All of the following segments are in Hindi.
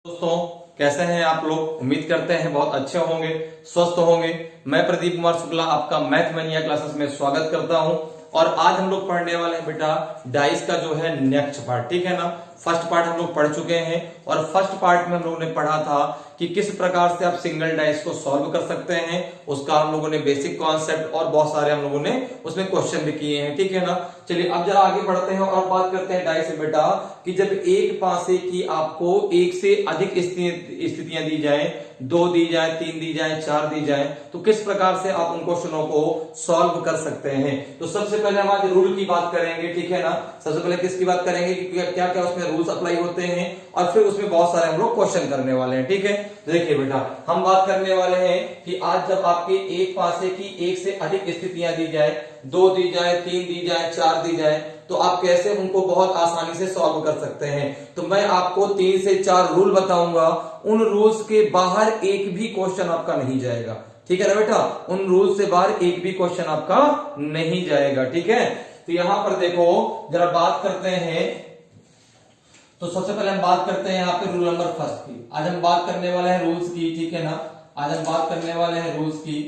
दोस्तों, कैसे हैं आप लोग। उम्मीद करते हैं बहुत अच्छे होंगे, स्वस्थ होंगे। मैं प्रदीप कुमार शुक्ला आपका मैथ मैनिया क्लासेस में स्वागत करता हूं। और आज हम लोग पढ़ने वाले हैं बेटा डाइस का जो है नेक्स्ट पार्ट, ठीक है ना। फर्स्ट पार्ट हम लोग पढ़ चुके हैं और फर्स्ट पार्ट में हम लोगों ने पढ़ा था कि किस प्रकार से आप सिंगल डाइस को सॉल्व कर सकते हैं। उसका हम लोगों ने बेसिक कॉन्सेप्ट और बहुत सारे हम लोगों ने उसमें क्वेश्चन भी किए हैं, ठीक है ना। चलिए अब जरा आगे बढ़ते हैं और बात करते हैं डाइस में बेटा कि जब एक पासे की आपको एक से अधिक स्थितियां दी जाए, 2 दी जाए, 3 दी जाए, 4 दी जाए, तो किस प्रकार से आप उन क्वेश्चनों को सॉल्व कर सकते हैं। तो सबसे पहले हम आज रूल की बात करेंगे, ठीक है ना। सबसे पहले किसकी बात करेंगे कि क्या क्या उसमें रूल्स अप्लाई होते हैं और फिर उसमें बहुत सारे हम लोग क्वेश्चन करने वाले हैं, ठीक है। देखिए बेटा हम बात करने वाले हैं कि आज जब आपके एक पासे की एक से अधिक स्थितियां दी जाए, 2 दी जाए, 3 दी जाए, 4 दी जाए, तो आप कैसे उनको बहुत आसानी से सॉल्व कर सकते हैं। तो मैं आपको 3 से 4 रूल बताऊंगा, उन रूल्स के बाहर एक भी क्वेश्चन आपका नहीं जाएगा, ठीक है ना बेटा। उन रूल्स से बाहर एक भी क्वेश्चन आपका नहीं जाएगा, ठीक है। तो यहां पर देखो जरा बात करते हैं। तो सबसे पहले हम बात करते हैं यहाँ पे रूल नंबर फर्स्ट की। आज हम बात करने वाले हैं रूल्स की, ठीक है ना। आज हम बात करने वाले हैं रूल्स की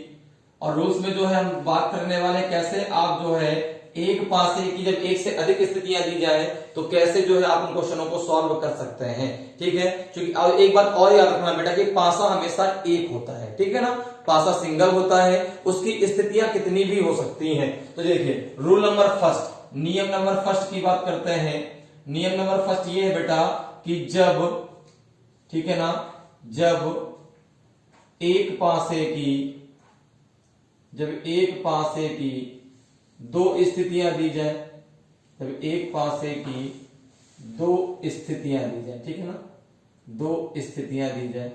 और रूल्स में जो है हम बात करने वाले हैं कैसे आप जो है एक पासे की जब एक से अधिक स्थितियां दी जाए तो कैसे जो है आप उन क्वेश्चनों को सॉल्व कर सकते हैं, ठीक है। क्योंकि एक बात और याद रखना बेटा कि पासा हमेशा एक होता है, ठीक है ना। पासा सिंगल होता है, उसकी स्थितियां कितनी भी हो सकती हैं। तो देखिए रूल नंबर फर्स्ट, नियम नंबर फर्स्ट की बात करते हैं। नियम नंबर फर्स्ट ये है बेटा कि जब, ठीक है ना, जब एक पासे की 2 स्थितियां दी जाए, जब एक पासे की 2 स्थितियां दी जाए, ठीक है ना, 2 स्थितियां दी जाए,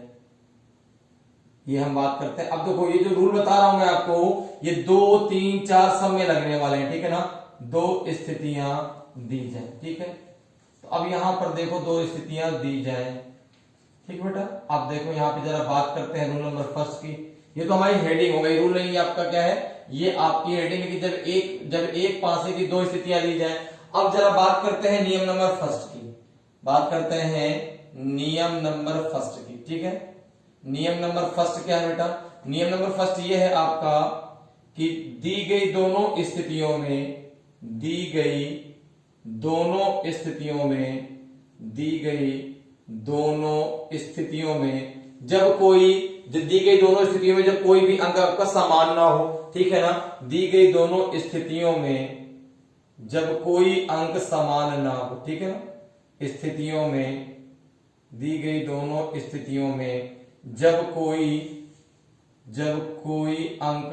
ये हम बात करते हैं। अब देखो ये जो रूल बता रहा हूं मैं आपको, ये 2, 3, 4 सब में लगने वाले हैं, ठीक है ना। 2 स्थितियां दी जाए, ठीक है। तो अब यहां पर देखो 2 स्थितियां दी जाए, ठीक बेटा। अब देखो यहां पे जरा बात करते हैं रूल नंबर फर्स्ट की। ये तो हमारी हेडिंग हो गई, रूल नहीं, आपका क्या है, ये आपकी हेडिंग है कि जब एक पासे की 2 स्थितियां दी जाए। अब जरा बात करते हैं नियम नंबर फर्स्ट की, बात करते हैं नियम नंबर फर्स्ट की, ठीक है। नियम नंबर फर्स्ट क्या है बेटा, नियम नंबर फर्स्ट ये है आपका कि दी गई दोनों स्थितियों में, दी गई दोनों स्थितियों में जब कोई, दी गई दोनों स्थितियों में जब कोई भी अंक आपका समान ना हो, ठीक है ना। दी गई दोनों स्थितियों में जब कोई अंक समान ना हो, ठीक है ना। स्थितियों में, दी गई दोनों स्थितियों में जब कोई अंक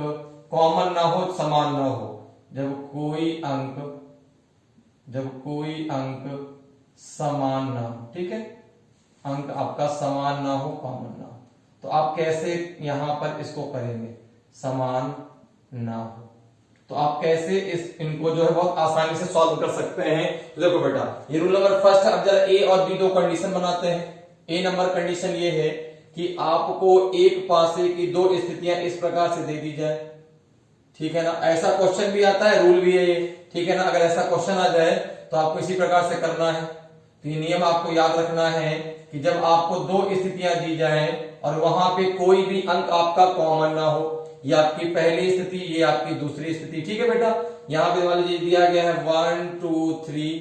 कॉमन ना हो, समान ना हो, जब कोई अंक समान ना हो, ठीक है, अंक आपका समान ना हो, कॉमन ना हो, तो आप कैसे यहां पर इसको करेंगे, समान ना हो, तो आप कैसे इनको जो है बहुत आसानी से सॉल्व कर सकते हैं। तो देखो बेटा ये रूल नंबर फर्स्ट है। अब जरा ए और बी 2 कंडीशन बनाते हैं। ए नंबर कंडीशन ये है कि आपको एक पासे की 2 स्थितियां इस प्रकार से दे दी जाए, ठीक है ना। ऐसा क्वेश्चन भी आता है, रूल भी है ये, ठीक है ना। अगर ऐसा क्वेश्चन आ जाए तो आपको इसी प्रकार से करना है। तो ये नियम आपको याद रखना है कि जब आपको 2 स्थितियां दी जाए और वहां पे कोई भी अंक आपका कॉमन ना हो, ये आपकी पहली स्थिति, ये आपकी दूसरी स्थिति, ठीक है बेटा। यहां पे मान लीजिए दिया गया है 1, 2, 3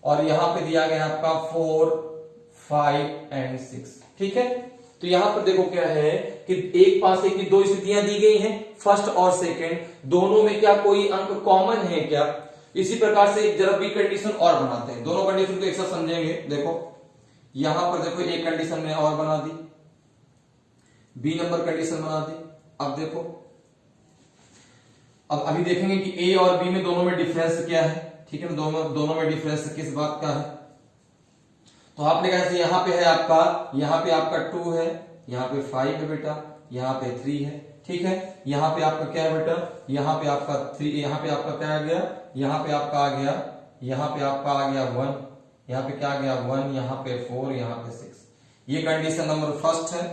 और यहां पे दिया गया है आपका 4, 5 एंड 6, ठीक है। तो यहां पर देखो क्या है कि एक पासे की 2 स्थितियां दी गई हैं, फर्स्ट और सेकंड, दोनों में क्या कोई अंक कॉमन है क्या। इसी प्रकार से जरा बी कंडीशन और बनाते हैं, दोनों कंडीशन को एक साथ समझेंगे। देखो यहां पर देखो एक कंडीशन में और बना दी, बी नंबर कंडीशन बना दी। अब देखो, अब अभी देखेंगे कि ए और बी में दोनों में डिफरेंस क्या है, ठीक है ना। दोनों में डिफरेंस किस बात का है। तो आपने कहा यहां पे है आपका, यहां पे आपका 2 है, यहां पे 5 है बेटा, यहां पे 3 है, ठीक है। यहां पे आपका क्या है बेटा, यहां पे आपका 3, यहां पे आपका क्या आ गया, यहां पे आपका आ गया, यहां पे आपका आ गया 1, यहां पे क्या आ गया 1, यहां पे 4, यहां पे 6। ये कंडीशन नंबर फर्स्ट है,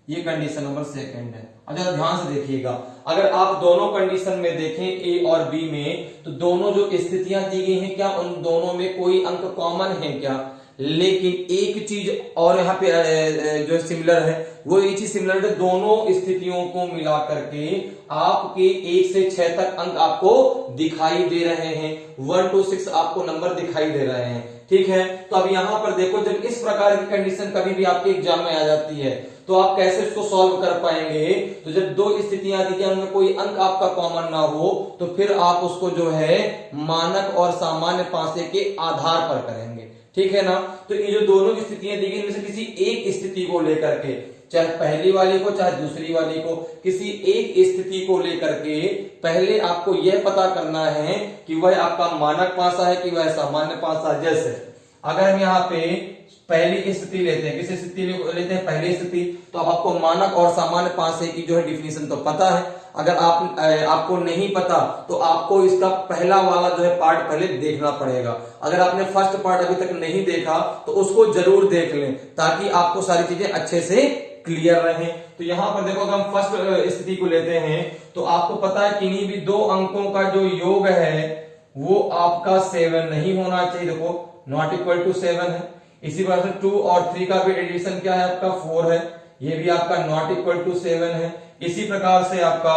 ये कंडीशन नंबर सेकंड है। अब जरा ध्यान से देखिएगा, अगर आप दोनों कंडीशन में देखें ए और बी में, तो दोनों जो स्थितियां दी गई हैं क्या उन दोनों में कोई अंक कॉमन है क्या। लेकिन एक चीज और यहाँ पे जो सिमिलर है, वो ये चीज सिमिलर है, दोनों स्थितियों को मिला करके आपके 1 से 6 तक अंक आपको दिखाई दे रहे हैं, 1 to 6 आपको नंबर दिखाई दे रहे हैं। ठीक है, तो अब यहां पर देखो, जब इस प्रकार की कंडीशन कभी भी आपके एग्जाम में आ जाती है तो आप कैसे उसको सॉल्व कर पाएंगे? तो जब दो स्थितियां दी जाए, उनमें कोई अंक आपका कॉमन ना हो, तो फिर आप उसको जो है मानक और सामान्य पासे के आधार पर करेंगे। ठीक है ना, तो ये जो दोनों स्थितियां दी गई, इनमें से किसी एक स्थिति को लेकर के, चाहे पहली वाली को चाहे दूसरी वाली को, किसी एक स्थिति को लेकर के पहले आपको यह पता करना है कि वह आपका मानक पासा है कि वह सामान्य पासा है। जैसे अगर हम यहाँ पे पहली स्थिति लेते हैं, किसी स्थिति लेते हैं पहली स्थिति, तो अब आपको मानक और सामान्य पासे की जो है डिफिनीशन तो पता है। अगर आपको नहीं पता तो आपको इसका पहला वाला जो है पार्ट पहले देखना पड़ेगा। अगर आपने फर्स्ट पार्ट अभी तक नहीं देखा तो उसको जरूर देख लें, ताकि आपको सारी चीजें अच्छे से क्लियर रहे। तो यहां पर देखो, अगर हम फर्स्ट स्थिति को लेते हैं तो आपको पता है किन्हीं भी दो अंकों का जो योग है वो आपका 7 नहीं होना चाहिए। देखो नॉट इक्वल टू 7 है। इसी प्रकार से 2 और 3 का भी एडिशन क्या है आपका 4 है, ये भी आपका नॉट इक्वल टू 7 है। इसी प्रकार से आपका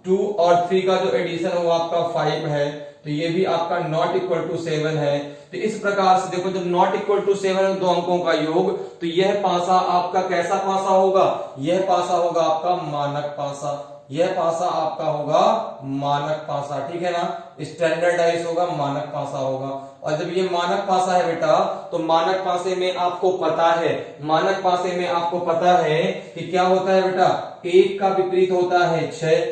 2 और 3 का जो एडिशन है वो आपका 5 है, तो ये भी आपका नॉट इक्वल टू 7 है। तो इस प्रकार से देखो, जब नॉट इक्वल टू 7 दो अंकों का योग, तो यह पासा आपका कैसा पासा होगा? यह पासा होगा आपका मानक पासा, यह पासा आपका होगा मानक पासा। ठीक है ना, स्टैंडर्डाइज होगा, मानक पासा होगा। और जब ये मानक पासा है बेटा, तो मानक पासे में आपको पता है, मानक पासे में आपको पता है कि क्या होता है बेटा, 1 का विपरीत होता है 6,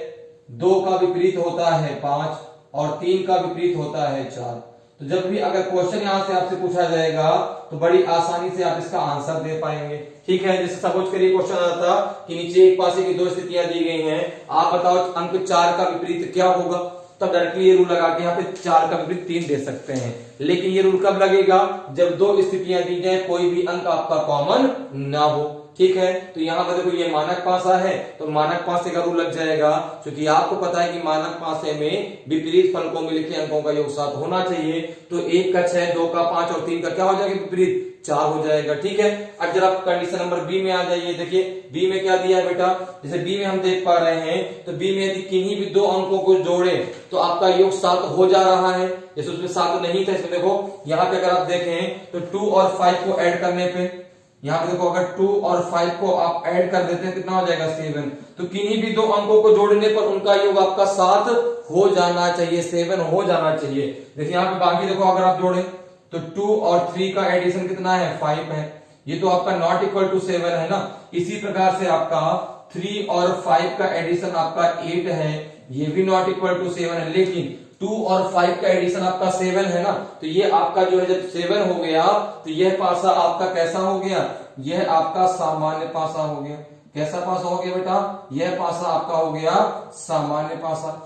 2 का विपरीत होता है 5 और 3 का विपरीत होता है 4। तो जब भी अगर क्वेश्चन यहां से आपसे पूछा जाएगा तो बड़ी आसानी से आप इसका आंसर दे पाएंगे। ठीक है, जैसे सपोज करिए क्वेश्चन आता कि नीचे एक पासे की दो स्थितियां दी गई हैं, आप बताओ अंक 4 का विपरीत क्या होगा? तब डायरेक्टली ये रूल लगा के यहाँ पे 4 का विपरीत 3 दे सकते हैं। लेकिन ये रूल कब लगेगा? जब दो स्थितियां दी जाए, कोई भी अंक आपका कॉमन ना हो। ठीक है, तो यहां पर देखो ये मानक पासा है, तो मानक पासे का रूल लग जाएगा, क्योंकि आपको पता है कि मानक पासे में विपरीत फलकों में लिखे अंकों का योग 7 होना चाहिए। तो 1 का 6, 2 का 5 और 3 का क्या हो जाएगा विपरीत? 4 हो जाएगा। ठीक है, अब जरा कंडीशन नंबर बी में आ जाइए। देखिए बी में क्या दिया है बेटा, जैसे बी में हम देख पा रहे हैं, तो बी में यदि किन्हीं भी दो अंकों को जोड़े तो आपका योग 7 हो जा रहा है। जैसे उसमें 7 नहीं था, इसमें देखो यहाँ पे अगर आप देखें तो 2 और 5 को ऐड करने पे, यहाँ पे देखो अगर 2 और 5 को आप ऐड कर देते हैं कितना हो जाएगा 7। तो किन्हीं भी दो अंकों को जोड़ने पर उनका योग आपका 7 हो जाना चाहिए, 7 हो जाना चाहिए। देखिए यहाँ पे बाकी देखो, अगर आप जोड़े तो 2 और 3 का एडिशन कितना है 5 है, ये तो आपका नॉट इक्वल टू 7 है ना। इसी प्रकार से आपका 3 और 5 का एडिशन आपका 8 है, ये भी नॉट इक्वल टू 7 है। लेकिन 2 और 5 का एडिशन आपका 7 है ना, तो ये आपका जो है जब 7 हो गया तो यह पासा आपका कैसा हो गया? यह आपका सामान्य पासा हो गया। कैसा पासा हो गया बेटा? यह पासा आपका हो गया सामान्य पासा।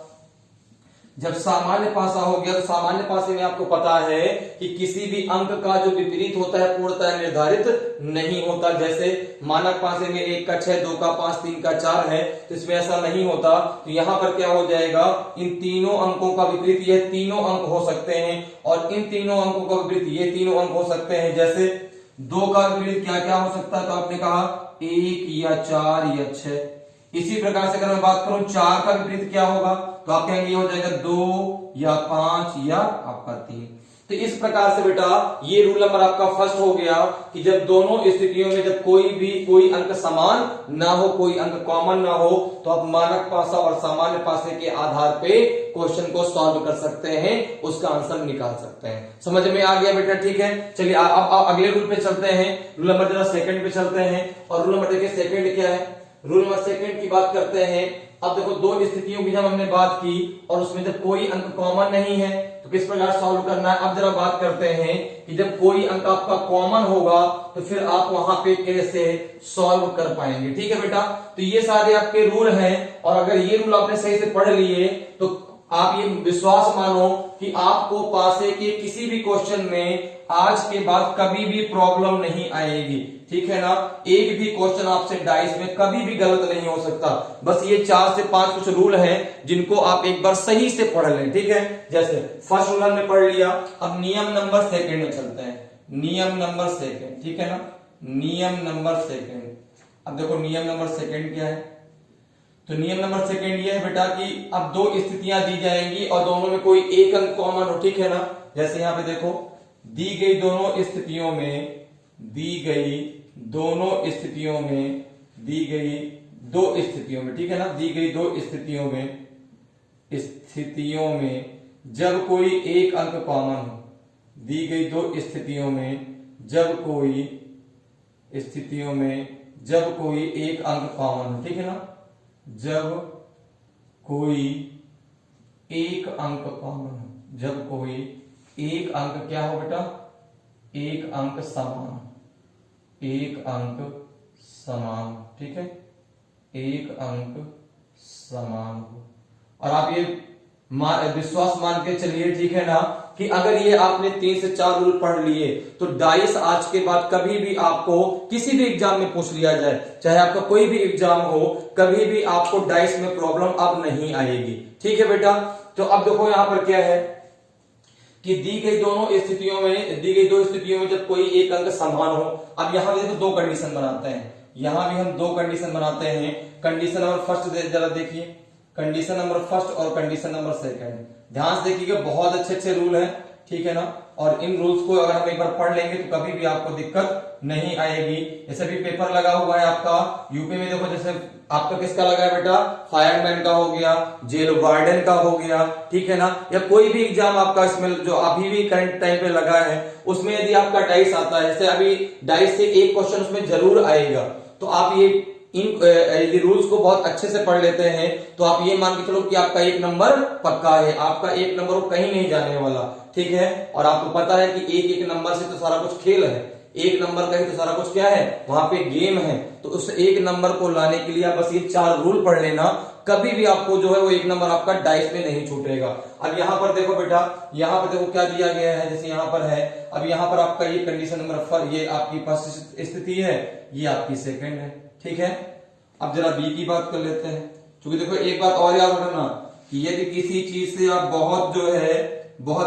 जब सामान्य पासा हो गया, तो सामान्य पासे में आपको पता है कि किसी भी अंक का जो विपरीत होता है पूर्णतः निर्धारित नहीं होता। जैसे मानक पासे में 1 का 6, 2 का 5, 3 का 4 है, तो इसमें ऐसा नहीं होता। तो यहां पर क्या हो जाएगा, इन तीनों अंकों का विपरीत ये तीनों अंक हो सकते हैं, और इन तीनों अंकों का विपरीत ये तीनों अंक हो सकते हैं। जैसे 2 का विपरीत क्या क्या हो सकता है? तो आपने कहा 1 या 4 या 6। इसी प्रकार से अगर मैं बात करूं 4 का विपरीत क्या होगा, तो आप कहेंगे ये हो जाएगा 2 या 5 या आपका 3। तो इस प्रकार से बेटा ये रूल नंबर आपका फर्स्ट हो गया कि जब दोनों स्थितियों में जब कोई अंक समान ना हो, कोई अंक कॉमन ना हो, तो आप मानक पासा और सामान्य पासे के आधार पे क्वेश्चन को सॉल्व कर सकते हैं, उसका आंसर निकाल सकते हैं। समझ में आ गया बेटा? ठीक है, चलिए अब अगले रूल पे चलते हैं। रूल नंबर जरा सेकंड पे चलते हैं, और रूल नंबर देखिए सेकंड क्या है। रूल नंबर सेकंड की बात करते हैं। अब देखो दो स्थितियों की जब हमने बात की और उसमें जब कोई अंक कॉमन नहीं है तो किस प्रकार सॉल्व करना है। अब जरा बात करते हैं कि जब कोई अंक आपका कॉमन होगा तो फिर आप वहां पे कैसे सॉल्व कर पाएंगे। ठीक है बेटा, तो ये सारे आपके रूल हैं, और अगर ये रूल आपने सही से पढ़ लिए तो आप ये विश्वास मानो कि आपको पासे के किसी भी क्वेश्चन में आज के बाद कभी भी प्रॉब्लम नहीं आएगी। ठीक है ना, एक भी क्वेश्चन आपसे डाइस में कभी भी गलत नहीं हो सकता। बस ये 4 से 5 कुछ रूल हैं जिनको आप एक बार सही से पढ़ लें। ठीक है, जैसे फर्स्ट रूल हमने पढ़ लिया, अब नियम नंबर सेकंड में चलते हैं। नियम नंबर सेकंड, ठीक है ना, नियम नंबर सेकंड। अब देखो नियम नंबर सेकंड क्या है, तो नियम नंबर सेकंड ये है बेटा कि अब दो स्थितियां दी जाएंगी और दोनों में कोई एक अंक कॉमन हो, ठीक है ना। जैसे यहां पे देखो दी गई दोनों स्थितियों में, दी गई दोनों स्थितियों में, दी गई दो स्थितियों में, ठीक है ना, दी गई दो स्थितियों में जब कोई एक अंक कॉमन हो, दी गई दो स्थितियों में जब कोई एक अंक कॉमन हो, ठीक है ना, जब कोई एक अंक कॉमन हो, जब कोई एक अंक क्या हो बेटा, एक अंक समान, एक अंक समान, ठीक है, एक अंक समान हो। और आप ये विश्वास मान के चलिए, ठीक है ना, कि अगर ये आपने 3 से 4 रूल पढ़ लिए तो डाइस आज के बाद कभी भी आपको किसी भी एग्जाम में पूछ लिया जाए, चाहे आपका कोई भी एग्जाम हो, कभी भी आपको डाइस में प्रॉब्लम अब नहीं आएगी, ठीक है बेटा। तो अब देखो यहां पर क्या है कि दी गई दो स्थितियों में जब कोई एक अंक समान हो। अब यहां भी देखो दो कंडीशन बनाते हैं, यहां भी हम दो कंडीशन बनाते हैं। कंडीशन नंबर फर्स्ट जरा देखिए, कंडीशन नंबर फर्स्ट और कंडीशन नंबर सेकंड, ध्यान से देखिएगा, बहुत अच्छे रूल है, ठीक है ना। और इन रूल्स को अगर हम एक बार पढ़ लेंगे तो कभी भी आपको दिक्कत नहीं आएगी। जैसे भी पेपर लगा हुआ है आपका यूपी में, देखो जैसे आपका किसका लगा है बेटा, फायरमैन का हो गया, जेल वार्डन का हो गया, ठीक है ना, या कोई भी एग्जाम आपका इसमें जो अभी भी करंट टाइम पे लगा है, उसमें यदि आपका डाइस आता है, जैसे अभी डाइस से एक क्वेश्चन उसमें जरूर आएगा, तो आप ये इन रूल्स को बहुत अच्छे से पढ़ लेते हैं तो आप ये मान के चलो कि आपका एक नंबर पक्का है, आपका एक नंबर वो कहीं नहीं जाने वाला, ठीक है। और आपको पता है कि एक नंबर से तो सारा कुछ खेल है, एक नंबर का ही तो सारा कुछ क्या है, वहां पे गेम है। तो उस एक नंबर को लाने के लिए आप बस ये 4 रूल पढ़ लेना, कभी भी आपको जो है वो एक नंबर आपका डाइस में नहीं छूटेगा। अब यहां पर देखो बेटा, यहां पर देखो क्या दिया गया है, जैसे यहां पर है, अब यहां पर आपका ये कंडीशन नंबर ये आपकी फर्स्ट स्थिति है, ये आपकी सेकंड है, ठीक है। अब जरा बी की बात कर लेते हैं, क्योंकि देखो एक बात और याद रखना कि यदि किसी चीज से आप बहुत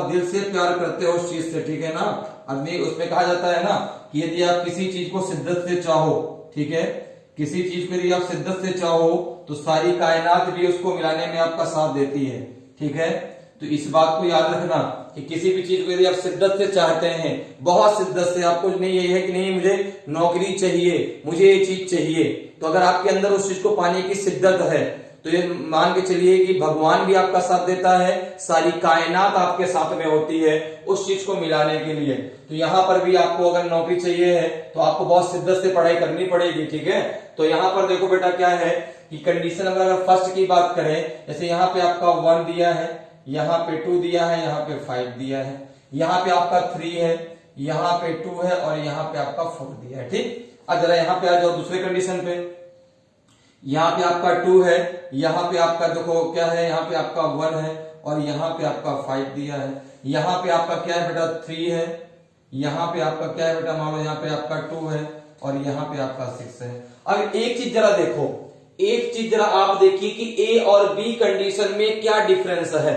दिल से प्यार करते हो उस चीज से, ठीक है ना, आदमी उसमें कहा जाता है ना कि यदि आप किसी चीज को शिद्दत से चाहो, ठीक है, किसी चीज को यदि आप शिद्दत से चाहो तो सारी कायनात भी उसको मिलाने में आपका साथ देती है, ठीक है। तो इस बात को याद रखना कि किसी भी चीज को यदि आप शिद्दत से चाहते हैं, बहुत शिद्दत से, आपको नहीं यही है कि नहीं मुझे नौकरी चाहिए, मुझे ये चीज चाहिए, तो अगर आपके अंदर उस चीज को पाने की शिद्दत है तो ये मान के चलिए कि भगवान भी आपका साथ देता है, सारी कायनात आपके साथ में होती है उस चीज को मिलाने के लिए। तो यहां पर भी आपको अगर नौकरी चाहिए है तो आपको बहुत शिद्दत से पढ़ाई करनी पड़ेगी, ठीक है। तो यहां पर देखो बेटा क्या है कि कंडीशन अगर फर्स्ट की बात करें, जैसे यहाँ पे आपका 1 दिया है, यहाँ पे 2 दिया है, यहाँ पे 5 दिया है, यहाँ पे आपका 3 है, यहाँ पे 2 है और यहाँ पे आपका 4 दिया है, ठीक। अब जरा यहाँ पे आ जाओ दूसरे कंडीशन पे, यहाँ पे आपका 2 है, यहाँ पे आपका देखो क्या है, यहाँ पे आपका 1 है और यहाँ पे आपका 5 दिया है, यहाँ पे आपका क्या है बेटा 3 है, यहाँ पे आपका क्या है बेटा, मान लो यहाँ पे आपका 2 है और यहाँ पे आपका 6 है। अब एक चीज जरा देखो, एक चीज जरा आप देखिए कि ए और बी कंडीशन में क्या डिफरेंस है,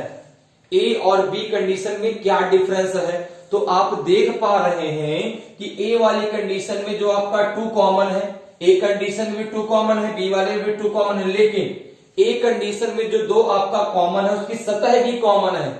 ए और बी कंडीशन में क्या डिफरेंस है। तो आप देख पा रहे हैं कि ए वाली कंडीशन में जो आपका 2 कॉमन है, ए कंडीशन में 2 कॉमन है, बी वाले में 2 कॉमन है, लेकिन ए कंडीशन में जो 2 आपका कॉमन है उसकी सतह भी कॉमन है,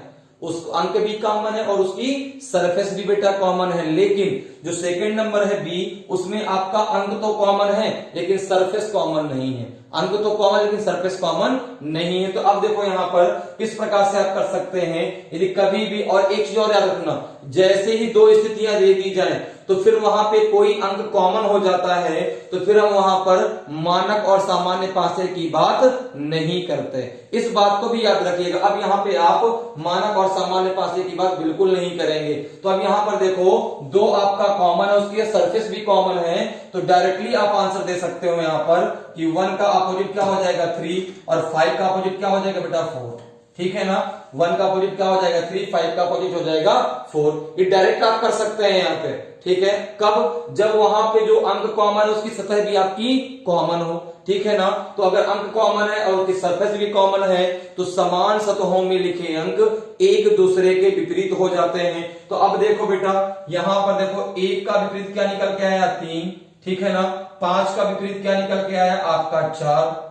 उस अंक भी कॉमन है और उसकी सरफेस भी बेटा कॉमन है। लेकिन जो सेकंड नंबर है बी, उसमें आपका अंक तो कॉमन है लेकिन सरफेस कॉमन नहीं है, अंक तो कॉमन लेकिन सरफेस कॉमन नहीं है। तो अब देखो यहां पर किस प्रकार से आप कर सकते हैं, यदि कभी भी, और एक चीज और याद रखना, जैसे ही 2 स्थितियां दे दी जाए तो फिर वहां पे कोई अंक कॉमन हो जाता है तो फिर हम वहां पर मानक और सामान्य पासे की बात नहीं करते, इस बात को भी याद रखिएगा। अब यहाँ पे आप मानक और सामान्य पासे की बात बिल्कुल नहीं करेंगे। तो अब यहाँ पर देखो 2 आपका कॉमन है, उसकी सरफेस भी कॉमन है, तो डायरेक्टली आप आंसर दे सकते हो यहाँ पर कि 1 का अपोजिट क्या हो जाएगा 3 और 5 का अपोजिट क्या हो जाएगा बेटा 4, ठीक है ना। 1 का अपोजिट क्या हो जाएगा 3, 5 का अपोजिट हो जाएगा 4। ये डायरेक्ट आप कर सकते हैं यहाँ पे, ठीक है। कब? जब वहां पे जो अंक कॉमन है उसकी सतह भी आपकी कॉमन हो, ठीक है ना। तो अगर अंक कॉमन है और उसकी सरफेस भी कॉमन है तो समान सतहों में लिखे अंक एक दूसरे के विपरीत हो जाते हैं। तो अब देखो बेटा, यहां पर देखो 1 का विपरीत क्या निकल के आया 3, ठीक है ना। 5 का विपरीत क्या निकल के आया आपका 4।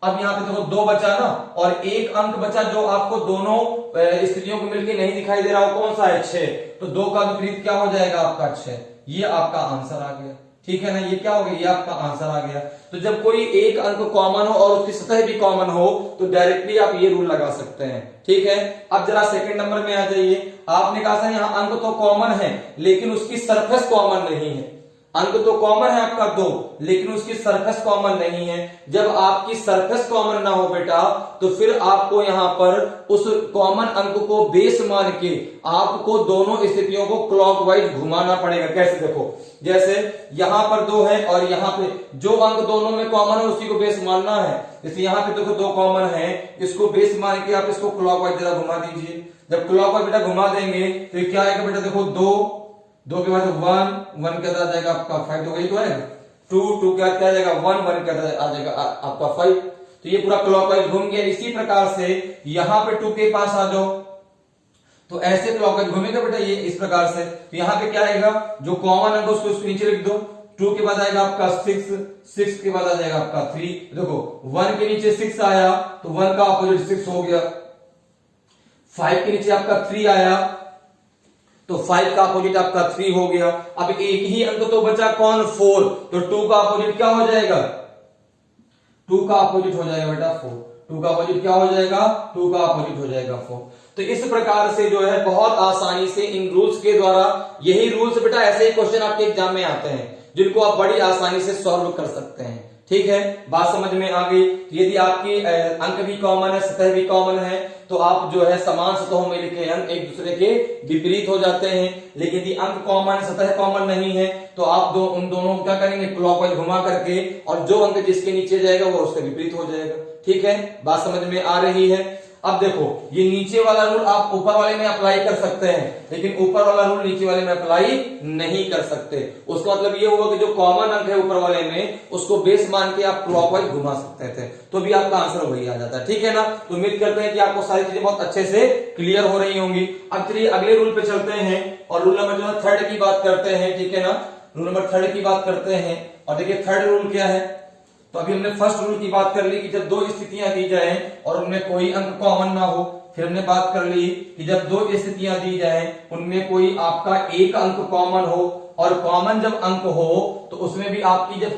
अब यहाँ पे देखो 2 बचा ना, और एक अंक बचा जो आपको दोनों स्थितियों को मिलकर नहीं दिखाई दे रहा हो, कौन सा है 6। तो 2 का विपरीत क्या हो जाएगा आपका 6। ये आपका आंसर आ गया, ठीक है ना। ये क्या हो गया, ये आपका आंसर आ गया। तो जब कोई एक अंक कॉमन हो और उसकी सतह भी कॉमन हो तो डायरेक्टली आप ये रूल लगा सकते हैं, ठीक है। अब जरा सेकंड नंबर में आ जाइए। आपने कहा सर यहाँ अंक तो कॉमन है लेकिन उसकी सरफेस कॉमन नहीं है। अंक तो कॉमन है आपका 2 लेकिन उसकी सरफेस कॉमन नहीं है। जब आपकी सरफेस कॉमन ना हो बेटा तो फिर आपको यहां पर उस कॉमन अंक को बेस मान के आपको दोनों स्थितियों को क्लॉकवाइज घुमाना पड़ेगा। कैसे? देखो, जैसे यहां पर 2 है और यहां पे जो अंक दोनों में कॉमन है उसी को बेस मानना है। जैसे यहां पे देखो 2 कॉमन है, इसको बेस मान के आप इसको क्लॉकवाइज जरा घुमा दीजिए। जब क्लॉकवाइज बेटा घुमा देंगे तो क्या आएगा बेटा, देखो 2 के बाद 1 के अंदर आ जाएगा आपका 5, तो वही तो है। 2 क्या आ जाएगा 1 के अंदर आ जाएगा आपका 5। तो ये पूरा क्लॉकवाइज घूम गया। इसी प्रकार से यहां पे 2 के पास आ जाओ तो ऐसे क्लॉकवाइज घूमेगा बेटा ये इस प्रकार से। तो यहां पे क्या आएगा, जो कॉमन अंक उसको नीचे लिख दो। 2 के बाद आएगा आपका 6 के बाद आ जाएगा आपका 3। देखो 1 के नीचे 6 आया तो 1 का अपोजिट 6 हो गया। 5 के नीचे आपका 3 आया तो 5 का अपोजिट आपका 3 हो गया। अब एक ही अंक तो बचा कौन, 4। तो 2 का अपोजिट क्या हो जाएगा, 2 का अपोजिट हो जाएगा बेटा 4। 2 का अपोजिट क्या हो जाएगा, 2 का अपोजिट हो जाएगा 4। तो इस प्रकार से जो है बहुत आसानी से इन रूल्स के द्वारा, यही रूल्स बेटा ऐसे ही क्वेश्चन आपके एग्जाम में आते हैं जिनको आप बड़ी आसानी से सॉल्व कर सकते हैं, ठीक है। बात समझ में आ गई। यदि आपकी अंक भी कॉमन है, सतह भी कॉमन है तो आप जो है समान सतहों में लिखे अंक एक दूसरे के विपरीत हो जाते हैं। लेकिन यदि अंक कॉमन, सतह कॉमन नहीं है तो आप उन दोनों को क्या करेंगे, क्लॉकवाइज घुमा करके, और जो अंक जिसके नीचे जाएगा वो उसके विपरीत हो जाएगा, ठीक है। बात समझ में आ रही है। अब देखो ये नीचे वाला रूल आप ऊपर वाले में अप्लाई कर सकते हैं लेकिन ऊपर वाला रूल नीचे वाले में अप्लाई नहीं कर सकते। उसका मतलब ये हुआ कि जो कॉमन अंक है ऊपर वाले में उसको बेस मान के आप क्लॉकवाइज घुमा सकते थे तो भी आपका आंसर वही आ जाता है, ठीक है ना। तो उम्मीद करते हैं कि आपको सारी चीजें बहुत अच्छे से क्लियर हो रही होंगी। अब चलिए अगले रूल पे चलते हैं और रूल नंबर जो है 3 की बात करते हैं, ठीक है ना। रूल नंबर 3 की बात करते हैं और देखिए 3rd रूल क्या है। तो अभी हमने फर्स्ट रूल की बात कर ली कि जब 2 स्थितियां दी जाए और उनमें कोई अंक कॉमन ना हो। फिर हमने बात कर ली कि जब 2 स्थितियां दी जाए उनमें कोई आपका एक अंक कॉमन हो, और कॉमन जब अंक हो तो उसमें भी आपकी जब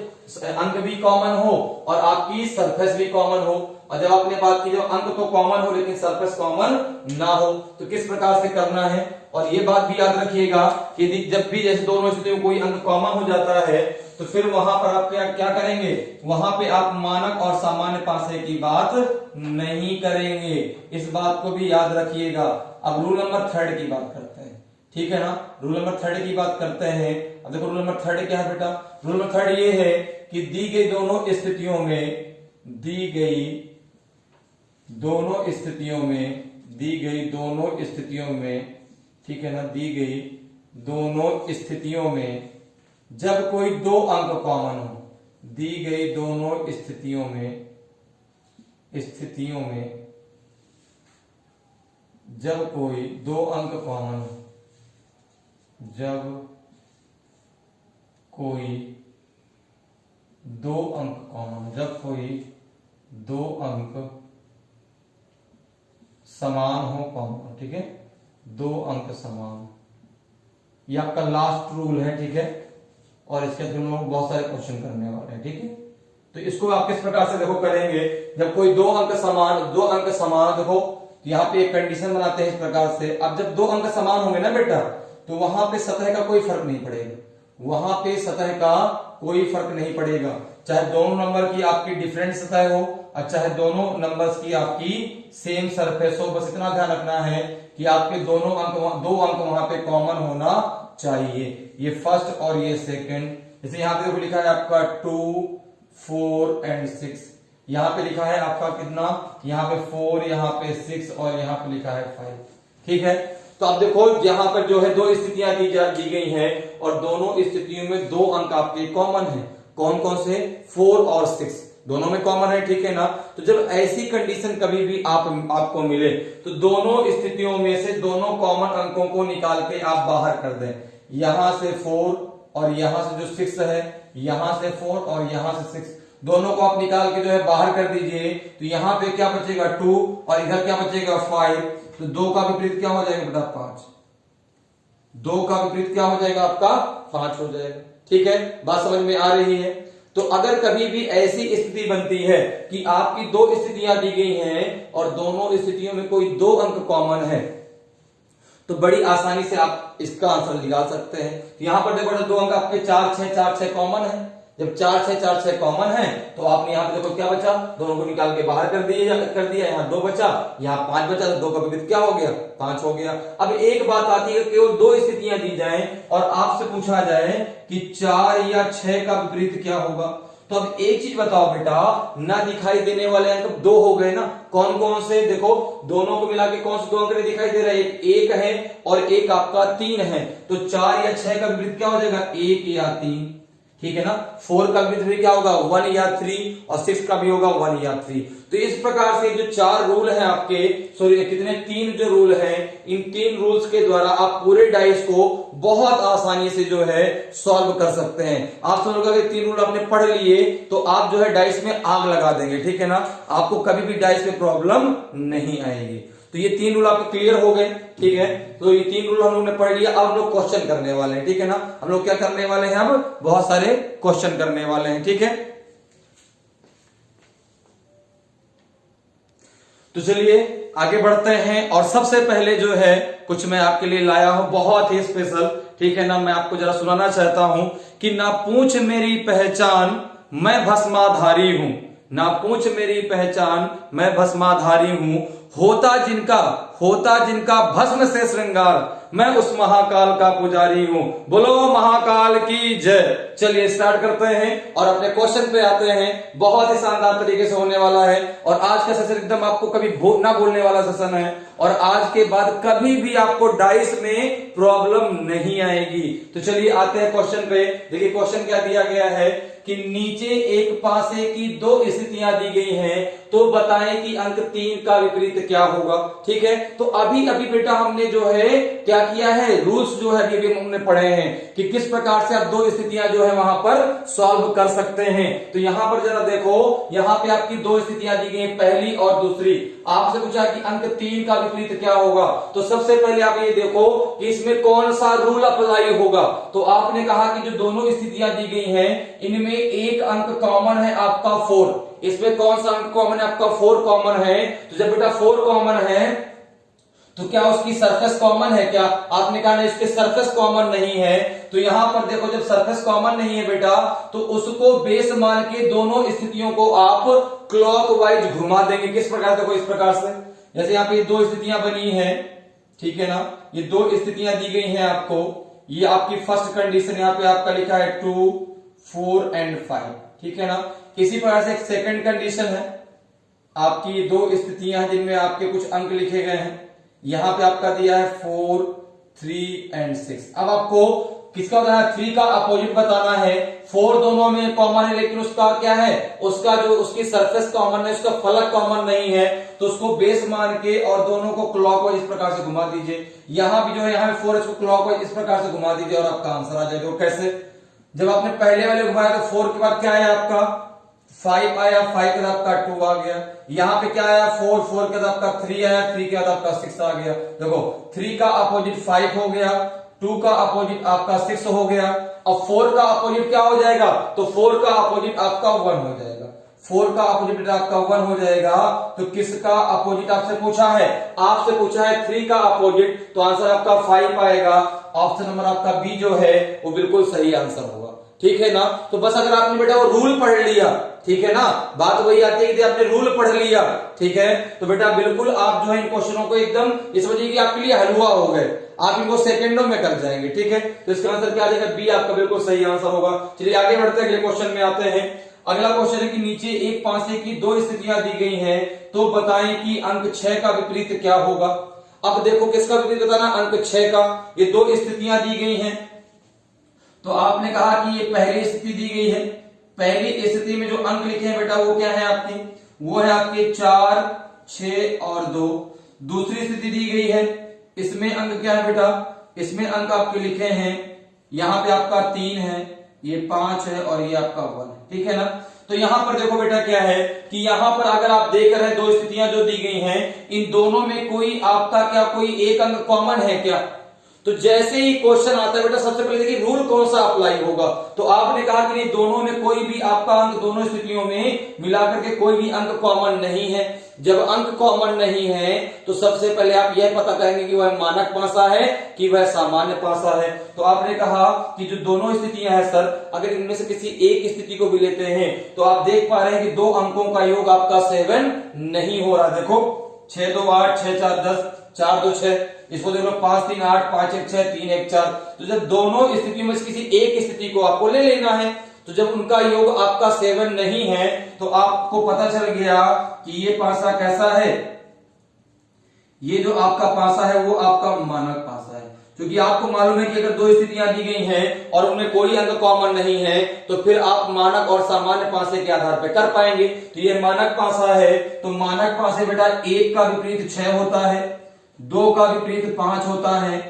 अंक भी कॉमन हो और आपकी सरफेस भी कॉमन हो। और जब आपने बात की जब अंक तो कॉमन हो लेकिन सरफेस कॉमन ना हो तो किस प्रकार से करना है। और ये बात भी याद रखिएगा कि जब भी जैसे दोनों स्थितियों में कोई अंक कॉमन हो जाता है तो फिर वहां पर आप क्या करेंगे, वहां पे आप मानक और सामान्य पासे की बात नहीं करेंगे। इस बात को भी याद रखिएगा। अब रूल नंबर 3 की बात करते हैं, ठीक है ना। रूल नंबर 3 की बात करते हैं। अब देखो रूल नंबर 3 क्या है बेटा। रूल नंबर 3 ये है कि दी गई दोनों स्थितियों में, दी गई दोनों स्थितियों में, ठीक है ना, दी गई दोनों स्थितियों में जब कोई 2 अंक कॉमन हो, दी गई दोनों स्थितियों में जब कोई 2 अंक कॉमन हो, जब कोई 2 अंक कॉमन, जब कोई 2 अंक समान हो कॉमन, ठीक है, 2 अंक समान। ये आपका लास्ट रूल है, ठीक है। और इसके अंदर हम लोग बहुत सारे क्वेश्चन करने वाले हैं, ठीक है। तो इसको आप किस प्रकार से देखो करेंगे, जब कोई 2 अंक समान देखो यहाँ पे एक कंडीशन बनाते हैं इस प्रकार से। अब जब 2 अंक समान होंगे ना बेटा तो वहां पे सतह का कोई फर्क नहीं पड़ेगा, वहां पे सतह का कोई फर्क नहीं पड़ेगा। चाहे दोनों नंबर की आपकी डिफरेंट सतह हो और चाहे दोनों नंबर्स की आपकी सेम सरफेस हो, बस इतना ध्यान रखना है कि आपके दो अंक वहां पे कॉमन होना चाहिए। ये फर्स्ट और ये सेकंड। जैसे यहां पे लिखा है आपका 2, 4 एंड 6, यहाँ पे लिखा है आपका कितना, यहाँ पे 4, यहाँ पे 6 और यहाँ पे लिखा है 5। ठीक है, तो आप देखो यहाँ पर जो है दो स्थितियां दी गई हैं और दोनों स्थितियों में 2 अंक आपके कॉमन है। कौन कौन से? 4 और 6 दोनों में कॉमन है। ठीक है ना, तो जब ऐसी कंडीशन कभी भी आपको मिले तो दोनों स्थितियों में से दोनों कॉमन अंकों को निकाल के आप बाहर कर दें। यहां से 4 और यहां से जो 6 है, यहां से 4 और यहां से 6, दोनों को आप निकाल के जो है बाहर कर दीजिए। तो यहां पे क्या बचेगा 2 और इधर क्या बचेगा 5। तो 2 का विपरीत क्या हो जाएगा बेटा 5। 2 का विपरीत क्या हो जाएगा आपका 5 हो जाएगा। ठीक है, बात समझ में आ रही है। तो अगर कभी भी ऐसी स्थिति बनती है कि आपकी 2 स्थितियां दी गई हैं और दोनों स्थितियों में कोई 2 अंक कॉमन है, तो बड़ी आसानी से आप इसका आंसर निकाल सकते हैं। यहां पर देखो 2 अंक आपके 4 6 कॉमन है। जब 4 6 कॉमन है तो आपने यहाँ पे देखो क्या बचा, दोनों को निकाल के बाहर कर दिया। यहाँ 2 बचा, यहाँ 5 बचा, तो 2 का विपरीत क्या हो गया 5 हो गया। अब एक बात आती है, केवल 2 स्थितियां दी जाएं और आपसे पूछा जाए कि 4 या 6 का विपरीत क्या होगा। तो अब एक चीज बताओ बेटा, ना दिखाई देने वाले अंक 2 हो गए ना। कौन कौन से? देखो दोनों को मिला के कौन से 2 अंक दिखाई दे रहा है? एक है और एक आपका 3 है। तो 4 या 6 का विपरीत क्या हो जाएगा 1 या 3। ठीक है ना, 4 का विपरीत क्या होगा 1 या 3 और 6 का भी होगा 1 या 3। तो इस प्रकार से जो 4 रूल हैं आपके, सॉरी कितने 3 जो रूल हैं, इन 3 रूल्स के द्वारा आप पूरे डाइस को बहुत आसानी से जो है सॉल्व कर सकते हैं। आप समझोगे कि 3 रूल आपने पढ़ लिए तो आप जो है डाइस में आग लगा देंगे। ठीक है ना, आपको कभी भी डाइस में प्रॉब्लम नहीं आएगी। तो ये 3 रूल आपके क्लियर हो गए। ठीक है, तो ये 3 रूल हम लोग ने पढ़ लिया। अब हम लोग क्वेश्चन करने वाले हैं। ठीक है ना, हम लोग क्या करने वाले हैं, अब बहुत सारे क्वेश्चन करने वाले हैं। ठीक है, तो चलिए आगे बढ़ते हैं। और सबसे पहले जो है कुछ मैं आपके लिए लाया हूं बहुत ही स्पेशल। ठीक है ना, मैं आपको जरा सुनाना चाहता हूं कि ना पूछ मेरी पहचान मैं भस्माधारी हूं, ना पूछ मेरी पहचान मैं भस्माधारी हूं, होता जिनका भस्म से श्रृंगार, मैं उस महाकाल का पुजारी हूं। बोलो महाकाल की जय। चलिए स्टार्ट करते हैं और अपने क्वेश्चन पे आते हैं। बहुत ही शानदार तरीके से होने वाला है और आज का सेशन एकदम आपको कभी ना भूलने वाला सेशन है और आज के बाद कभी भी आपको डाइस में प्रॉब्लम नहीं आएगी। तो चलिए आते हैं क्वेश्चन पे। देखिए क्वेश्चन क्या दिया गया है कि नीचे एक पासे की 2 स्थितियां दी गई हैं, तो बताएं कि अंक 3 का विपरीत क्या होगा। ठीक है, तो अभी अभी बेटा हमने जो है क्या किया है, रूल्स जो है अभी हमने पढ़े हैं कि किस प्रकार से आप 2 स्थितियां जो है वहां पर सॉल्व कर सकते हैं। तो यहां पर जरा देखो, यहां पे आपकी 2 स्थितियां दी गई, पहली और दूसरी। आपसे पूछा कि अंक 3 का विपरीत क्या होगा। तो सबसे पहले आप ये देखो कि इसमें कौन सा रूल अप्लाई होगा। तो आपने कहा कि जो दोनों स्थितियां दी गई हैं इनमें एक अंक कॉमन है आपका 4। इसमें कौन सा अंक कॉमन है आपका 4 कॉमन है। तो जब बेटा 4 कॉमन है तो क्या उसकी सरफेस कॉमन है क्या? आपने कहा नहीं इसके सरफेस कॉमन नहीं है। तो यहां पर देखो जब सरफेस कॉमन नहीं है बेटा तो उसको बेस मान के दोनों स्थितियों को आप क्लॉकवाइज घुमा देंगे। किस प्रकार? देखो इस प्रकार से, जैसे यहाँ पे 2 स्थितियां बनी है। ठीक है ना, ये 2 स्थितियां दी गई हैं आपको। ये आपकी फर्स्ट कंडीशन यहाँ पे आपका लिखा है 2 4 एंड 5। ठीक है ना, इसी प्रकार से एक सेकंड कंडीशन है, आपकी 2 स्थितियां हैं जिनमें आपके कुछ अंक लिखे गए हैं। यहां पे आपका दिया है 4 3 एंड 6। अब आपको किसका बताना है? 3 का अपोजिट बताना है। 4 दोनों में कॉमन है लेकिन उसका क्या है, उसका जो उसकी सरफेस कॉमन है, उसका फलक कॉमन नहीं है। तो उसको बेस मान के और दोनों को क्लॉकवाइज इस प्रकार से घुमा दीजिए। यहां भी जो है यहाँ 4 इसको क्लॉकवाइज इस प्रकार से घुमा दीजिए और आपका आंसर आ जाएगा। कैसे? जब आपने पहले वाले घुमाया तो 4 के बाद क्या आया आपका 5 आया, 5 के बाद आपका 2 आ गया। यहाँ पे क्या आया 4 4 के बाद आपका 3 आया, 3 के बाद आपका 6 आ गया। देखो 3 का अपोजिट 5 हो गया, 2 का अपोजिट आपका 6 हो गया। अब 4 का अपोजिट क्या हो जाएगा? तो 4 का अपोजिट आपका 1 हो जाएगा। 4 का अपोजिट आपका 1 हो जाएगा। तो किसका अपोजिट आपसे पूछा है? आपसे पूछा है 3 का अपोजिट, तो आंसर आपका 5 आएगा। ऑप्शन नंबर आपका बी जो है वो बिल्कुल सही आंसर होगा। ठीक है ना, तो बस अगर आपने बेटा वो रूल पढ़ लिया, ठीक है ना, बात वही आती है कि आपने रूल पढ़ लिया, ठीक है, तो बेटा बिल्कुल आप जो है इन क्वेश्चनों को एकदम इस वजह की आपके लिए हलवा हो गए, आप इनको सेकंडों में कर जाएंगे। ठीक है, तो इसका आंसर क्या आ जाएगा? बी आपका बिल्कुल सही आंसर होगा। चलिए आगे बढ़ते हैं, अगले क्वेश्चन में आते हैं। अगला क्वेश्चन है कि नीचे एक पासे की दो स्थितियां दी गई हैं, तो बताएं कि अंक 6 का विपरीत क्या होगा। अब देखो किसका विपरीत बताना, अंक 6 का। ये दो स्थितियां दी गई हैं, तो आपने कहा कि ये पहली स्थिति दी गई है। पहली स्थिति में जो अंक लिखे हैं बेटा वो क्या है आपके, वो है आपके 4, 6 और 2। दूसरी स्थिति दी गई है, इसमें अंक क्या है बेटा, इसमें अंक आपके लिखे हैं, यहां पे आपका 3 है, ये 5 है और ये आपका 1 है, ठीक है ना। तो यहां पर देखो बेटा क्या है कि यहां पर अगर आप देख रहे हैं दो स्थितियां जो दी गई हैं, इन दोनों में कोई आपका क्या कोई एक अंक कॉमन है क्या। तो जैसे ही क्वेश्चन आता है बेटा सबसे पहले देखिए रूल कौन सा अप्लाई होगा। तो आपने कहा कि नहीं दोनों में कोई भी आपका अंक दोनों स्थितियों में मिलाकर के कोई भी अंक कॉमन नहीं है। जब अंक कॉमन नहीं है तो सबसे पहले आप यह पता करेंगे कि वह मानक पासा है कि वह सामान्य पासा है। तो आपने कहा कि जो दोनों स्थितियां हैं सर, अगर इनमें से किसी एक स्थिति को भी लेते हैं तो आप देख पा रहे हैं कि दो अंकों का योग आपका 7 नहीं हो रहा। देखो 6 2 8, 6 4 10, 4 2 6, इसको देख लो 5 3 8, 5 1 6, 3 1 4। तो जब दोनों स्थितियों में से किसी एक स्थिति को आपको ले लेना है, तो जब उनका योग आपका 7 नहीं है तो आपको पता चल गया कि ये पासा कैसा है, ये जो आपका पासा है वो आपका मानक पासा है। क्योंकि आपको मालूम है कि अगर दो स्थितियां दी गई हैं और उनमें कोई अंक कॉमन नहीं है तो फिर आप मानक और सामान्य पासे के आधार पर कर पाएंगे। तो ये मानक पासा है, तो मानक पासे बेटा 1 का विपरीत 6 होता है, 2 का विपरीत 5 होता है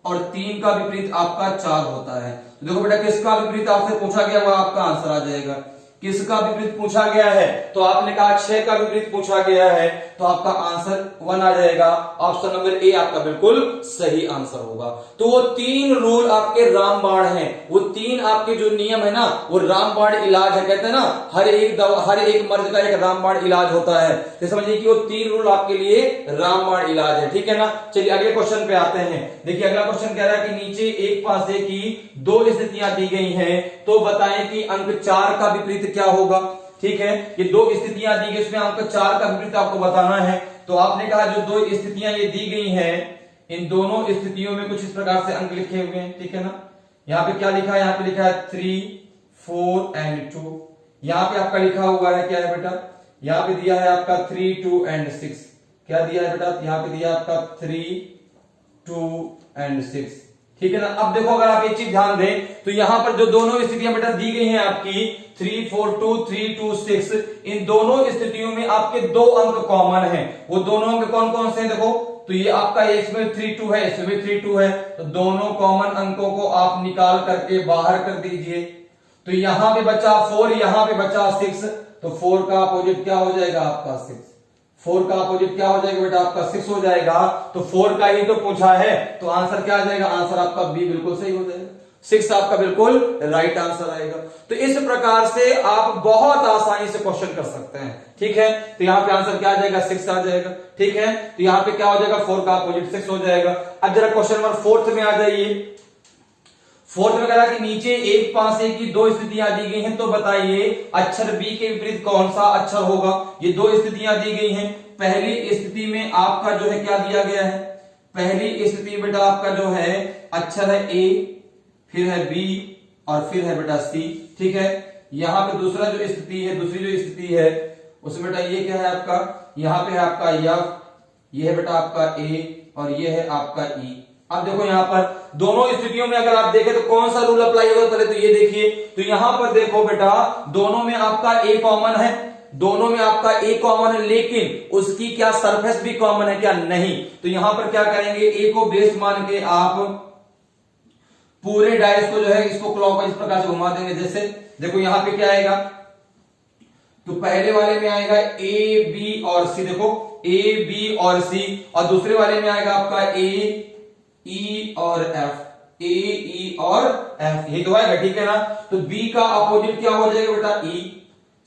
और 3 का विपरीत आपका 4 होता है। तो देखो बेटा किसका विपरीत आपसे पूछा गया वह आपका आंसर आ जाएगा। किसका विपरीत पूछा गया है, तो आपने कहा 6 का विपरीत पूछा गया है, तो आपका आंसर 1 आ जाएगा। ऑप्शन नंबर ए आपका बिल्कुल सही आंसर होगा। तो वो 3 रूल आपके रामबाण हैं, वो 3 आपके जो नियम है ना वो रामबाण इलाज है। कहते हैं ना हर एक दवा हर एक मर्ज का एक रामबाण इलाज होता है, तो समझिए कि वो 3 रूल आपके लिए रामबाण इलाज है, ठीक है ना। चलिए अगले क्वेश्चन पे आते हैं। देखिए अगला क्वेश्चन कह रहा है कि नीचे एक पासे की दो स्थितियां दी गई हैं, तो बताएं कि अंक 4 का विपरीत क्या होगा। ठीक है, ये दो स्थितियां दी गई, इसमें अंक 4 का विपरीत आपको बताना है। तो आपने कहा जो दो स्थितियां ये दी गई हैं, इन दोनों स्थितियों में कुछ इस प्रकार से अंक लिखे हुए हैं, ठीक है ना। यहाँ पे क्या लिखा है, यहाँ पे लिखा है 3, 4 एंड 2। यहाँ पे आपका लिखा हुआ है क्या है बेटा, यहाँ पे दिया है आपका 3, 2 एंड 6। क्या दिया है बेटा, यहाँ पे दिया आपका 3, 2 एंड 6, ठीक है ना। अब देखो अगर आप एक चीज ध्यान दें तो यहां पर जो दोनों स्थितियां बेटा दी गई हैं आपकी 3, 4, 2, 3, 2, 6, इन दोनों स्थितियों में आपके दो अंक कॉमन हैं। वो दोनों अंक कौन कौन से हैं देखो, तो ये आपका इसमें 3, 2 है, इसमें भी 3, 2 है, तो दोनों कॉमन अंकों को आप निकाल करके बाहर कर दीजिए। तो यहां पे बचा 4, यहां पे बचा 6, तो 4 का अपोजिट क्या हो जाएगा आपका 6। 4 का अपोजिट क्या हो जाएगा बेटा आपका 6 हो जाएगा। तो 4 का ही तो पूछा है, तो आंसर क्या आ जाएगा, आंसर आपका बी बिल्कुल सही हो जाएगा, 6 आपका बिल्कुल राइट आंसर आएगा। तो इस प्रकार से आप बहुत आसानी से क्वेश्चन कर सकते हैं, ठीक है। तो यहाँ पे आंसर क्या आ जाएगा, 6 आ जाएगा, ठीक है। तो यहाँ पे क्या हो जाएगा, 4 का अपोजिट 6 हो जाएगा। अब जरा क्वेश्चन नंबर 4 में आ जाइए। 4 में कहा कि नीचे एक पासे की दो स्थितियां दी गई हैं, तो बताइए अक्षर बी के विपरीत कौन सा अक्षर होगा। ये दो स्थितियां दी गई हैं, पहली स्थिति में आपका जो है क्या दिया गया है, पहली स्थिति में बेटा आपका जो है अक्षर है ए, फिर है बी और फिर है बेटा सी, ठीक है। यहां पे दूसरा जो स्थिति है, दूसरी जो स्थिति है उसमें बेटा ये क्या है आपका, यहां पे है आपका एफ, ये है बेटा आपका ए और ये है आपका ई। अब देखो यहां पर दोनों स्थितियों में अगर आप देखें तो कौन सा रूल अप्लाई होगा, पहले तो ये देखिए। तो यहां पर देखो बेटा दोनों में आपका ए कॉमन है, दोनों में आपका ए कॉमन है, लेकिन उसकी क्या सरफेस भी कॉमन है क्या, नहीं। तो यहां पर क्या करेंगे, ए को बेस मान के आप पूरे डाइस को जो है इसको क्लॉकवाइज इस प्रकार से घुमा देंगे। जैसे देखो यहां पे क्या आएगा, तो पहले वाले में आएगा ए बी और सी, देखो ए बी और सी, और दूसरे वाले में आएगा आपका ए ई और एफ, ए ई और एफ, ये तो आएगा, ठीक है ना। तो बी का अपोजिट क्या हो जाएगा बेटा ई,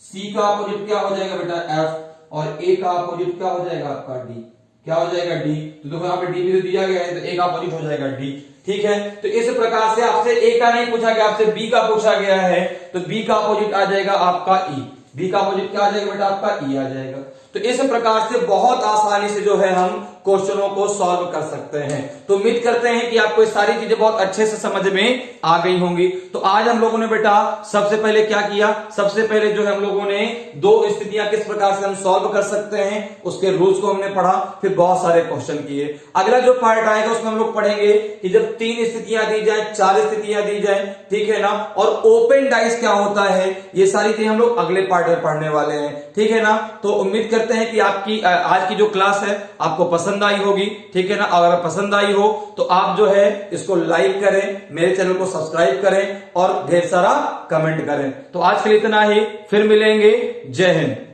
सी का अपोजिट क्या हो जाएगा बेटा एफ, और ए का अपोजिट क्या हो जाएगा आपका डी, क्या हो जाएगा डी। तो देखो यहाँ पे डी भी तो दिया गया है, तो ए का अपोजिट हो जाएगा डी, ठीक है। तो इस प्रकार से आपसे ए का नहीं पूछा गया, आपसे बी का पूछा गया है, तो बी का अपोजिट आ जाएगा आपका ई, बी का अपोजिट क्या आ जाएगा बेटा आपका ई आ जाएगा। तो इस प्रकार से बहुत आसानी से जो है हम क्वेश्चनों को सॉल्व कर सकते हैं। तो उम्मीद करते हैं कि आपको ये सारी चीजें बहुत अच्छे से समझ में आ गई होंगी। तो आज हम लोगों ने बेटा सबसे पहले क्या किया, सबसे पहले जो है हम लोगों ने दो स्थितियां किस प्रकार से हम सॉल्व कर सकते हैं उसके रूल्स को हमने पढ़ा, फिर बहुत सारे क्वेश्चन किए। अगला जो पार्ट आएगा उसमें हम लोग पढ़ेंगे कि जब 3 स्थितियां दी जाए, 4 स्थितियां दी जाए, ठीक है ना, और ओपन डाइस क्या होता है, ये सारी चीजें हम लोग अगले पार्ट में पढ़ने वाले हैं, ठीक है ना। तो उम्मीद करते हैं कि आपकी आज की जो क्लास है आपको पसंद आई होगी, ठीक है ना। अगर पसंद आई हो तो आप जो है इसको लाइक करें, मेरे चैनल को सब्सक्राइब करें और ढेर सारा कमेंट करें। तो आज के लिए इतना ही, फिर मिलेंगे। जय हिंद।